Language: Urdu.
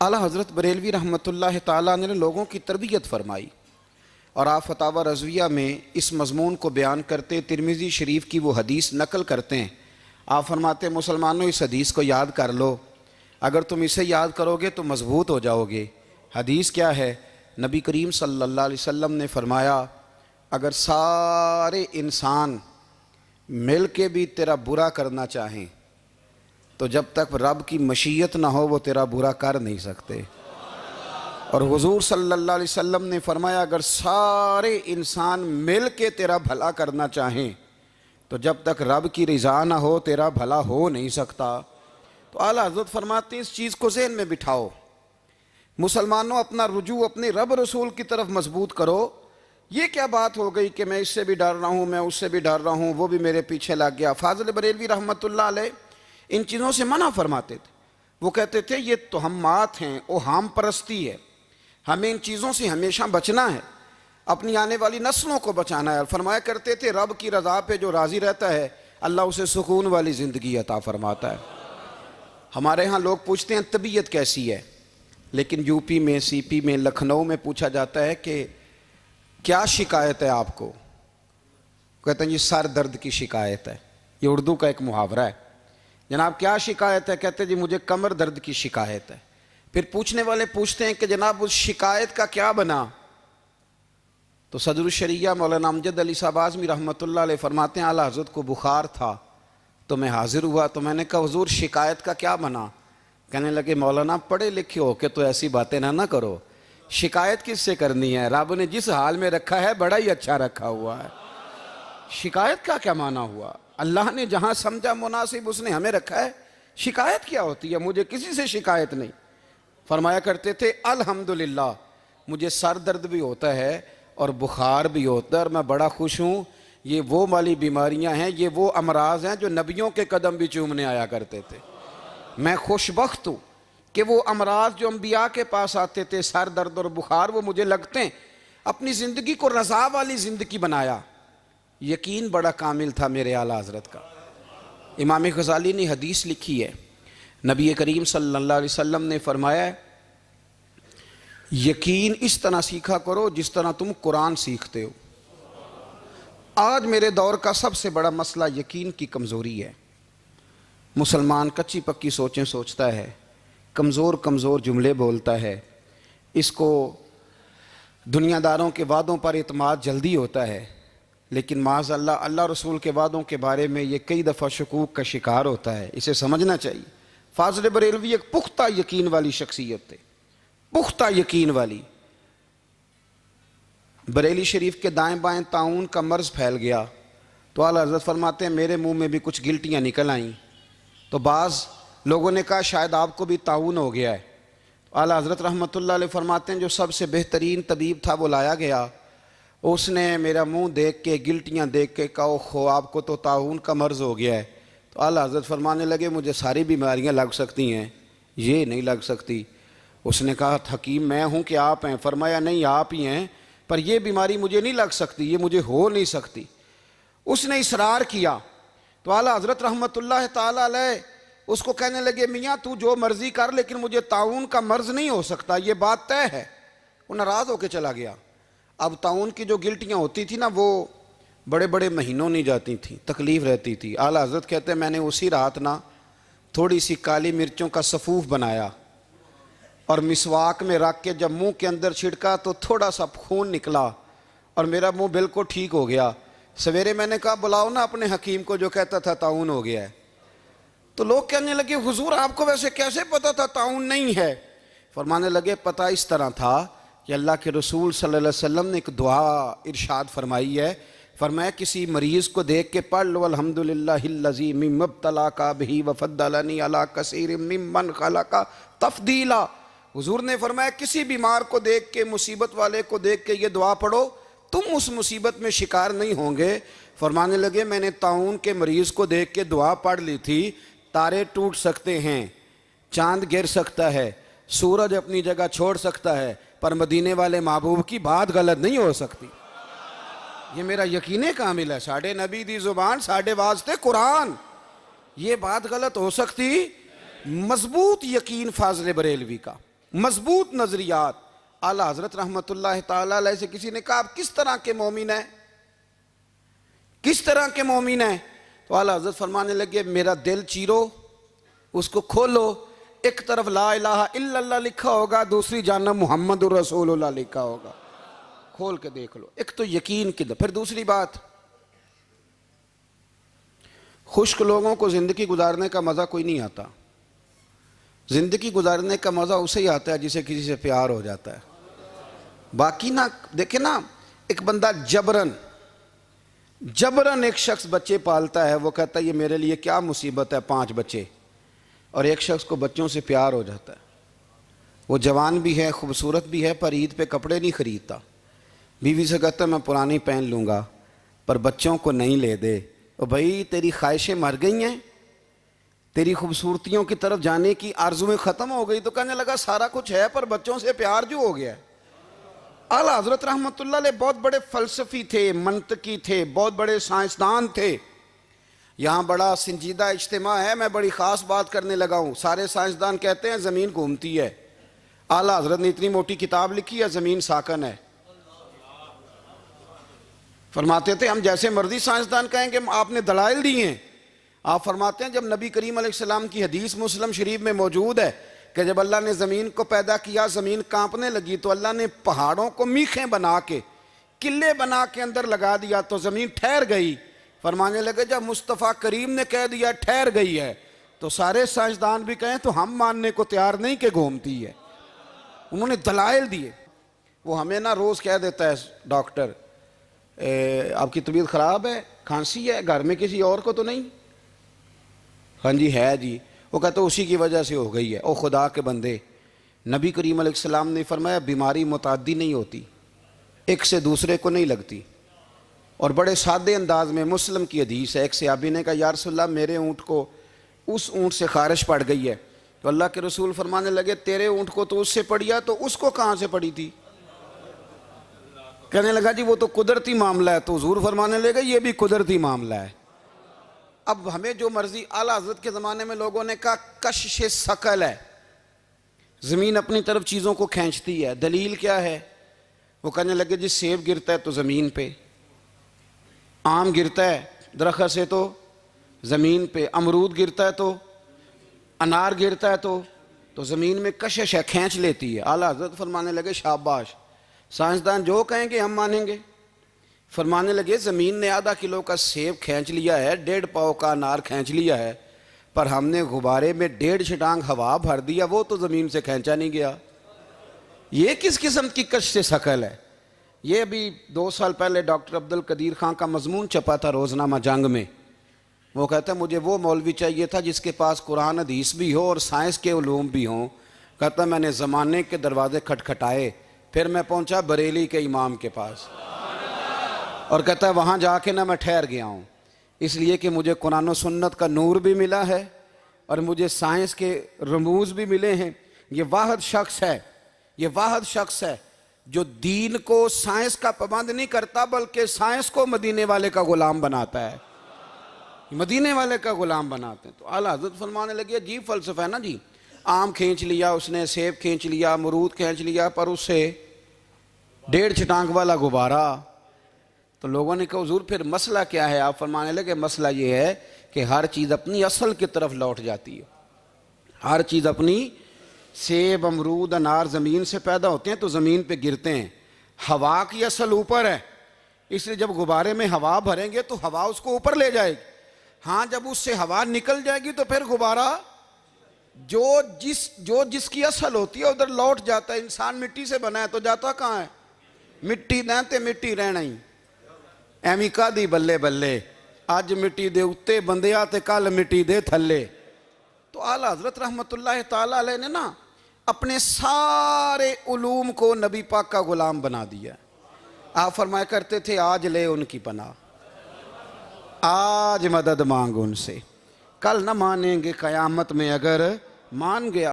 اعلیٰ حضرت بریلوی رحمۃ اللہ تعالیٰ نے لوگوں کی تربیت فرمائی، اور آپ فتاوی رضویہ میں اس مضمون کو بیان کرتے ترمذی شریف کی وہ حدیث نقل کرتے ہیں۔ آپ فرماتے ہیں مسلمانوں اس حدیث کو یاد کر لو، اگر تم اسے یاد کرو گے تو مضبوط ہو جاؤ گے۔ حدیث کیا ہے؟ نبی کریم صلی اللہ علیہ وسلم نے فرمایا اگر سارے انسان مل کے بھی تیرا برا کرنا چاہیں تو جب تک رب کی مشیت نہ ہو وہ تیرا برا کر نہیں سکتے۔ اور حضور صلی اللہ علیہ وسلم نے فرمایا اگر سارے انسان مل کے تیرا بھلا کرنا چاہیں تو جب تک رب کی رضا نہ ہو تیرا بھلا ہو نہیں سکتا۔ تو اعلیٰ حضرت فرماتے ہیں اس چیز کو ذہن میں بٹھاؤ، مسلمانوں اپنا رجوع اپنے رب رسول کی طرف مضبوط کرو۔ یہ کیا بات ہو گئی کہ میں اس سے بھی ڈر رہا ہوں، میں اس سے بھی ڈر رہا ہوں، وہ بھی میرے پیچھے لگ گیا۔ فاضل بریلوی رحمۃ اللہ علیہ ان چیزوں سے منع فرماتے تھے۔ وہ کہتے تھے یہ توہمات ہیں، اوہام پرستی ہے، ہمیں ان چیزوں سے ہمیشہ بچنا ہے، اپنی آنے والی نسلوں کو بچانا ہے۔ اور فرمایا کرتے تھے رب کی رضا پہ جو راضی رہتا ہے اللہ اسے سکون والی زندگی عطا فرماتا ہے۔ ہمارے ہاں لوگ پوچھتے ہیں طبیعت کیسی ہے، لیکن یو پی میں، سی پی میں، لکھنؤ میں پوچھا جاتا ہے کہ کیا شکایت ہے آپ کو؟ کہتے ہیں یہ سر درد کی شکایت ہے۔ یہ اردو کا ایک محاورہ ہے۔ جناب کیا شکایت ہے؟ کہتے ہیں جی مجھے کمر درد کی شکایت ہے۔ پھر پوچھنے والے پوچھتے ہیں کہ جناب اس شکایت کا کیا بنا؟ تو صدر الشریعہ مولانا امجد علی صاحب اعظمی رحمۃ اللہ علیہ فرماتے ہیں اعلیٰ حضرت کو بخار تھا تو میں حاضر ہوا، تو میں نے کہا حضور شکایت کا کیا بنا؟ کہنے لگے مولانا پڑھے لکھے ہو کے تو ایسی باتیں نہ کرو، شکایت کس سے کرنی ہے؟ رب نے جس حال میں رکھا ہے بڑا ہی اچھا رکھا ہوا ہے۔ شکایت کا کیا معنی ہوا؟ اللہ نے جہاں سمجھا مناسب اس نے ہمیں رکھا ہے، شکایت کیا ہوتی ہے؟ مجھے کسی سے شکایت نہیں۔ فرمایا کرتے تھے الحمدللہ مجھے سر درد بھی ہوتا ہے اور بخار بھی ہوتا ہے اور میں بڑا خوش ہوں، یہ وہ والی بیماریاں ہیں، یہ وہ امراض ہیں جو نبیوں کے قدم بھی چومنے آیا کرتے تھے۔ میں خوش بخت ہوں کہ وہ امراض جو انبیاء کے پاس آتے تھے، سر درد اور بخار، وہ مجھے لگتے ہیں۔ اپنی زندگی کو رضا والی زندگی بنایا۔ یقین بڑا کامل تھا میرے اعلیٰ حضرت کا۔ امام غزالی نے حدیث لکھی ہے، نبی کریم صلی اللہ علیہ وسلم نے فرمایا ہے یقین اس طرح سیکھا کرو جس طرح تم قرآن سیکھتے ہو۔ آج میرے دور کا سب سے بڑا مسئلہ یقین کی کمزوری ہے۔ مسلمان کچی پکی سوچیں سوچتا ہے، کمزور کمزور جملے بولتا ہے، اس کو دنیا داروں کے وعدوں پر اعتماد جلدی ہوتا ہے، لیکن معاذ اللہ اللہ رسول کے وعدوں کے بارے میں یہ کئی دفعہ شکوک کا شکار ہوتا ہے۔ اسے سمجھنا چاہیے۔ فاضل بریلوی ایک پختہ یقین والی شخصیت تھے، پختہ یقین والی۔ بریلی شریف کے دائیں بائیں طاعون کا مرض پھیل گیا تو اعلیٰ حضرت فرماتے ہیں میرے منہ میں بھی کچھ گلٹیاں نکل آئیں، تو بعض لوگوں نے کہا شاید آپ کو بھی طاعون ہو گیا ہے۔ اعلیٰ حضرت رحمۃ اللہ علیہ فرماتے ہیں جو سب سے بہترین طبیب تھا وہ لایا گیا، اس نے میرا منہ دیکھ کے گلٹیاں دیکھ کے کہا اوہ آپ کو تو طاعون کا مرض ہو گیا ہے۔ تو اعلیٰ حضرت فرمانے لگے مجھے ساری بیماریاں لگ سکتی ہیں، یہ نہیں لگ سکتی۔ اس نے کہا حکیم میں ہوں کہ آپ ہیں؟ فرمایا نہیں آپ ہی ہیں، پر یہ بیماری مجھے نہیں لگ سکتی، یہ مجھے ہو نہیں سکتی۔ اس نے اصرار کیا تو اعلیٰ حضرت رحمۃ اللہ تعالیٰ علیہ اس کو کہنے لگے میاں تو جو مرضی کر لیکن مجھے طاعون کا مرض نہیں ہو سکتا، یہ بات طے ہے۔ وہ ناراض ہو کے چلا گیا۔ اب طاعون کی جو گلٹیاں ہوتی تھی نا وہ بڑے بڑے مہینوں نہیں جاتی تھیں، تکلیف رہتی تھی۔ اعلیٰ حضرت کہتے ہیں میں نے اسی رات نا تھوڑی سی کالی مرچوں کا سفوف بنایا اور مسواک میں رکھ کے جب منہ کے اندر چھڑکا تو تھوڑا سا خون نکلا اور میرا منہ بالکل ٹھیک ہو گیا۔ سویرے میں نے کہا بلاؤ نا اپنے حکیم کو جو کہتا تھا طاعون ہو گیا ہے۔ تو لوگ کہنے لگے حضور آپ کو ویسے کیسے پتا تھا طاعون نہیں ہے؟ فرمانے لگے پتہ اس طرح تھا کہ اللہ کے رسول صلی اللہ علیہ وسلم نے ایک دعا ارشاد فرمائی ہے، فرمایا کسی مریض کو دیکھ کے پڑھ لو الحمدللہ الذی مما ابتلاک بہ وفضلنی علی کثیر ممن خلق تفضیلا۔ حضور نے فرمایا کسی بیمار کو دیکھ کے، مصیبت والے کو دیکھ کے یہ دعا پڑھو، تم اس مصیبت میں شکار نہیں ہوں گے۔ فرمانے لگے میں نے طاعون کے مریض کو دیکھ کے دعا پڑھ لی تھی، تارے ٹوٹ سکتے ہیں، چاند گر سکتا ہے، سورج اپنی جگہ چھوڑ سکتا ہے، پر مدینے والے محبوب کی بات غلط نہیں ہو سکتی۔ یہ میرا یقین کامل ہے، ساڑھے نبی دی زبان ساڑھے واسطے قرآن، یہ بات غلط ہو سکتی؟ مضبوط یقین فاضل بریلوی کا۔ مضبوط نظریات. اعلیٰ حضرت رحمۃ اللہ تعالیٰ علیہ سے کسی نے کہا آپ کس طرح کے مومن ہیں, کس طرح کے مومن ہیں؟ تو اعلیٰ حضرت فرمانے لگے میرا دل چیرو, اس کو کھولو, ایک طرف لا الہ الا اللہ لکھا ہوگا, دوسری جانب محمد الرسول اللہ لکھا ہوگا, کھول کے دیکھ لو. ایک تو یقین کی. پھر دوسری بات, خشک لوگوں کو زندگی گزارنے کا مزہ کوئی نہیں آتا. زندگی گزارنے کا مزہ اسے ہی آتا ہے جسے کسی سے پیار ہو جاتا ہے. باقی نہ دیکھیں نا, ایک بندہ جبرن ایک شخص بچے پالتا ہے, وہ کہتا ہے یہ میرے لیے کیا مصیبت ہے 5 بچے, اور ایک شخص کو بچوں سے پیار ہو جاتا ہے. وہ جوان بھی ہے, خوبصورت بھی ہے, پر عید پہ کپڑے نہیں خریدتا. بیوی سے کہتا ہے میں پرانی پہن لوں گا پر بچوں کو نہیں لے دے. اور بھائی تیری خواہشیں مر گئی ہیں, تیری خوبصورتیوں کی طرف جانے کی آرزویں ختم ہو گئی. تو کہنے لگا سارا کچھ ہے پر بچوں سے پیار جو ہو گیا ہے. اعلیٰ حضرت رحمۃ اللہ علیہ بہت بڑے فلسفی تھے, منطقی تھے, بہت بڑے سائنسدان تھے. یہاں بڑا سنجیدہ اجتماع ہے, میں بڑی خاص بات کرنے لگا ہوں. سارے سائنسدان کہتے ہیں زمین گھومتی ہے. اعلیٰ حضرت نے اتنی موٹی کتاب لکھی ہے زمین ساکن ہے. فرماتے تھے ہم جیسے مرضی سائنسدان کہیں گے آپ نے دلائل دی ہیں. آپ فرماتے ہیں جب نبی کریم علیہ السلام کی حدیث مسلم شریف میں موجود ہے کہ جب اللہ نے زمین کو پیدا کیا زمین کانپنے لگی تو اللہ نے پہاڑوں کو میخیں بنا کے قلعے بنا کے اندر لگا دیا تو زمین ٹھہر گئی. فرمانے لگے جب مصطفیٰ کریم نے کہہ دیا ٹھہر گئی ہے تو سارے سائنسدان بھی کہیں تو ہم ماننے کو تیار نہیں کہ گھومتی ہے. انہوں نے دلائل دیے. وہ ہمیں نہ روز کہہ دیتا ہے ڈاکٹر آپ کی طبیعت خراب ہے, کھانسی ہے, گھر میں کسی اور کو تو نہیں؟ ہاں جی ہے جی. وہ کہتا اسی کی وجہ سے ہو گئی ہے. او خدا کے بندے, نبی کریم علیہ السلام نے فرمایا بیماری متعدی نہیں ہوتی, ایک سے دوسرے کو نہیں لگتی. اور بڑے سادے انداز میں مسلم کی حدیث ہے, ایک صحابی نے کہا یا رسول اللہ میرے اونٹ کو اس اونٹ سے خارش پڑ گئی ہے. تو اللہ کے رسول فرمانے لگے تیرے اونٹ کو تو اس سے پڑی ہے تو اس کو کہاں سے پڑی تھی؟ کہنے لگا جی وہ تو قدرتی معاملہ ہے. تو حضور فرمانے لگے یہ بھی قدرتی معاملہ ہے. اب ہمیں جو مرضی, اعلیٰ حضرت کے زمانے میں لوگوں نے کہا کشش ثقل ہے, زمین اپنی طرف چیزوں کو کھینچتی ہے. دلیل کیا ہے؟ وہ کہنے لگے جی سیب گرتا ہے تو زمین پہ, آم گرتا ہے درخت سے تو زمین پہ, امرود گرتا ہے تو, انار گرتا ہے تو زمین میں کشش ہے, کھینچ لیتی ہے. اعلیٰ حضرت فرمانے لگے شاباش, سائنسدان جو کہیں گے ہم مانیں گے. فرمانے لگے زمین نے آدھا کلو کا سیب کھینچ لیا ہے, 1.5 پاؤ کا انار کھینچ لیا ہے, پر ہم نے غبارے میں 1.5 چھٹانگ ہوا بھر دیا, وہ تو زمین سے کھینچا نہیں گیا. یہ کس قسم کی کش سے ثقل ہے؟ یہ ابھی 2 سال پہلے ڈاکٹر عبدالقدیر خان کا مضمون چھپا تھا روزنامہ جنگ میں. وہ کہتا ہے مجھے وہ مولوی چاہیے تھا جس کے پاس قرآن حدیث بھی ہو اور سائنس کے علوم بھی ہوں. کہتا میں نے زمانے کے دروازے کھٹکھٹائے, پھر میں پہنچا بریلی کے امام کے پاس, اور کہتا ہے وہاں جا کے نہ میں ٹھہر گیا ہوں, اس لیے کہ مجھے قرآن و سنت کا نور بھی ملا ہے اور مجھے سائنس کے رموز بھی ملے ہیں. یہ واحد شخص ہے جو دین کو سائنس کا پابند نہیں کرتا بلکہ سائنس کو مدینے والے کا غلام بناتا ہے, مدینے والے کا غلام بناتے ہیں. تو اعلیٰ حضرت فرمانے لگے عجیب فلسفہ ہے نا جی, آم کھینچ لیا اس نے, سیب کھینچ لیا, امرود کھینچ لیا, پر اس سے 1.5 چھٹانگ والا غبارہ. تو لوگوں نے کہا حضور پھر مسئلہ کیا ہے؟ آپ فرمانے لگے مسئلہ یہ ہے کہ ہر چیز اپنی اصل کی طرف لوٹ جاتی ہے. ہر چیز اپنی, سیب امرود انار زمین سے پیدا ہوتے ہیں تو زمین پہ گرتے ہیں. ہوا کی اصل اوپر ہے, اس لیے جب غبارے میں ہوا بھریں گے تو ہوا اس کو اوپر لے جائے گی. ہاں جب اس سے ہوا نکل جائے گی تو پھر غبارہ جو جس کی اصل ہوتی ہے ادھر لوٹ جاتا ہے. انسان مٹی سے بنا ہے تو جاتا کہاں ہے؟ مٹی دیں مٹی رہنا ہی. ایویں کا دی بلے بلے, اج مٹی دے اتے بندیا تے کل مٹی دے تھلے. تو اعلیٰ حضرت رحمۃ اللہ تعالیٰ علیہ نے نا اپنے سارے علوم کو نبی پاک کا غلام بنا دیا. آپ فرمایا کرتے تھے آج لے ان کی پناہ, آج مدد مانگ ان سے, کل نہ مانیں گے قیامت میں اگر مان گیا.